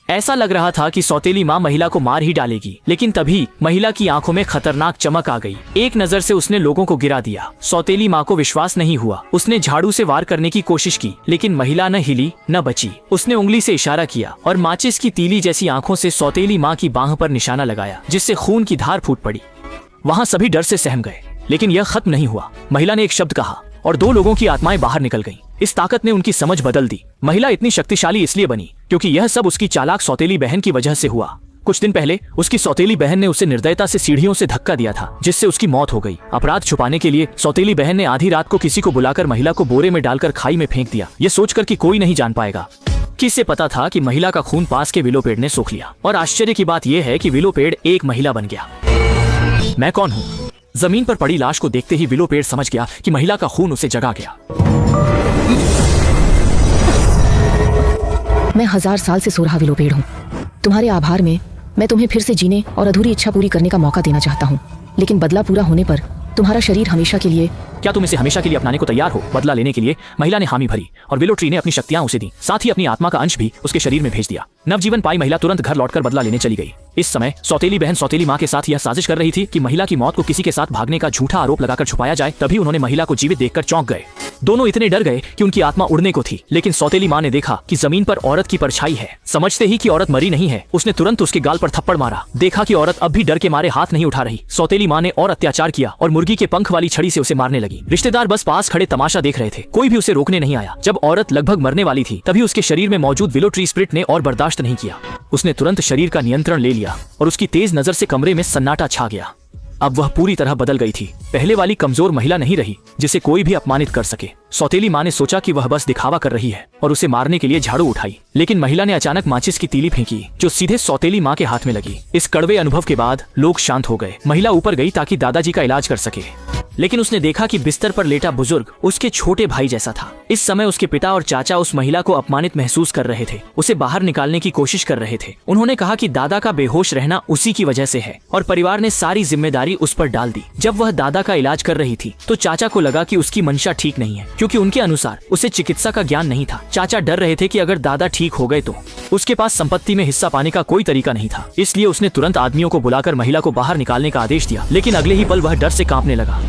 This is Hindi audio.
ऐसा लग रहा था कि सौतेली माँ महिला को मार ही डालेगी, लेकिन तभी महिला की आंखों में खतरनाक चमक आ गई। एक नजर से उसने लोगों को गिरा दिया। सौतेली माँ को विश्वास नहीं हुआ। उसने झाड़ू से वार करने की कोशिश की, लेकिन महिला न हिली न बची। उसने उंगली से इशारा किया और माचिस की तीली जैसी आंखों से सौतेली माँ की बाह पर निशाना लगाया, जिससे खून की धार फूट पड़ी। वहाँ सभी डर से सहम गए, लेकिन यह खत्म नहीं हुआ। महिला ने एक शब्द कहा और 2 लोगों की आत्माएं बाहर निकल गईं। इस ताकत ने उनकी समझ बदल दी। महिला इतनी शक्तिशाली इसलिए बनी क्योंकि यह सब उसकी चालाक सौतेली बहन की वजह से हुआ। कुछ दिन पहले उसकी सौतेली बहन ने उसे निर्दयता से सीढ़ियों से धक्का दिया था, जिससे उसकी मौत हो गई। अपराध छुपाने के लिए सौतेली बहन ने आधी रात को किसी को बुलाकर महिला को बोरे में डालकर खाई में फेंक दिया, ये सोचकर कि कोई नहीं जान पाएगा। किसे पता था कि महिला का खून पास के विलो पेड़ ने सोख लिया। और आश्चर्य की बात यह है कि विलो पेड़ एक महिला बन गया। मैं कौन हूँ? जमीन पर पड़ी लाश को देखते ही विलो पेड़ समझ गया कि महिला का खून उसे जगा गया। मैं 1000 साल से सो रहा विलो पेड़ हूँ। तुम्हारे आभार में मैं तुम्हें फिर से जीने और अधूरी इच्छा पूरी करने का मौका देना चाहता हूँ, लेकिन बदला पूरा होने पर तुम्हारा शरीर हमेशा के लिए। क्या तुम इसे हमेशा के लिए अपनाने को तैयार हो? बदला लेने के लिए महिला ने हामी भरी और विलो ट्री ने अपनी शक्तियां उसे दी, साथ ही अपनी आत्मा का अंश भी उसके शरीर में भेज दिया। नवजीवन पाई महिला तुरंत घर लौटकर बदला लेने चली गई। इस समय सौतेली बहन सौतेली माँ के साथ यह साजिश कर रही थी कि महिला की मौत को किसी के साथ भागने का झूठा आरोप लगाकर छुपाया जाए। तभी उन्होंने महिला को जीवित देखकर चौंक गए। दोनों इतने डर गए कि उनकी आत्मा उड़ने को थी, लेकिन सौतेली माँ ने देखा कि जमीन पर औरत की परछाई है। समझते ही कि औरत मरी नहीं है, उसने तुरंत उसके गाल पर थप्पड़ मारा। देखा कि औरत अब भी डर के मारे हाथ नहीं उठा रही। सौतेली माँ ने और अत्याचार किया और मुर्गी के पंख वाली छड़ी से उसे मारने लगी। रिश्तेदार बस पास खड़े तमाशा देख रहे थे, कोई भी उसे रोकने नहीं आया। जब औरत लगभग मरने वाली थी, तभी उसके शरीर में मौजूद विलो ट्री स्पिरिट ने और बर्दाश्त नहीं किया। उसने तुरंत शरीर का नियंत्रण ले लिया और उसकी तेज नजर से कमरे में सन्नाटा छा गया। अब वह पूरी तरह बदल गई थी। पहले वाली कमजोर महिला नहीं रही जिसे कोई भी अपमानित कर सके। सौतेली माँ ने सोचा कि वह बस दिखावा कर रही है और उसे मारने के लिए झाड़ू उठाई, लेकिन महिला ने अचानक माचिस की तीली फेंकी जो सीधे सौतेली माँ के हाथ में लगी। इस कड़वे अनुभव के बाद लोग शांत हो गए। महिला ऊपर गई ताकि दादाजी का इलाज कर सके, लेकिन उसने देखा कि बिस्तर पर लेटा बुजुर्ग उसके छोटे भाई जैसा था। इस समय उसके पिता और चाचा उस महिला को अपमानित महसूस कर रहे थे, उसे बाहर निकालने की कोशिश कर रहे थे। उन्होंने कहा कि दादा का बेहोश रहना उसी की वजह से है और परिवार ने सारी जिम्मेदारी उस पर डाल दी। जब वह दादा का इलाज कर रही थी तो चाचा को लगा कि उसकी मंशा ठीक नहीं है, क्योंकि उनके अनुसार उसे चिकित्सा का ज्ञान नहीं था। चाचा डर रहे थे कि अगर दादा ठीक हो गए तो उसके पास संपत्ति में हिस्सा पाने का कोई तरीका नहीं था। इसलिए उसने तुरंत आदमियों को बुलाकर महिला को बाहर निकालने का आदेश दिया, लेकिन अगले ही पल वह डर से कांपने लगा।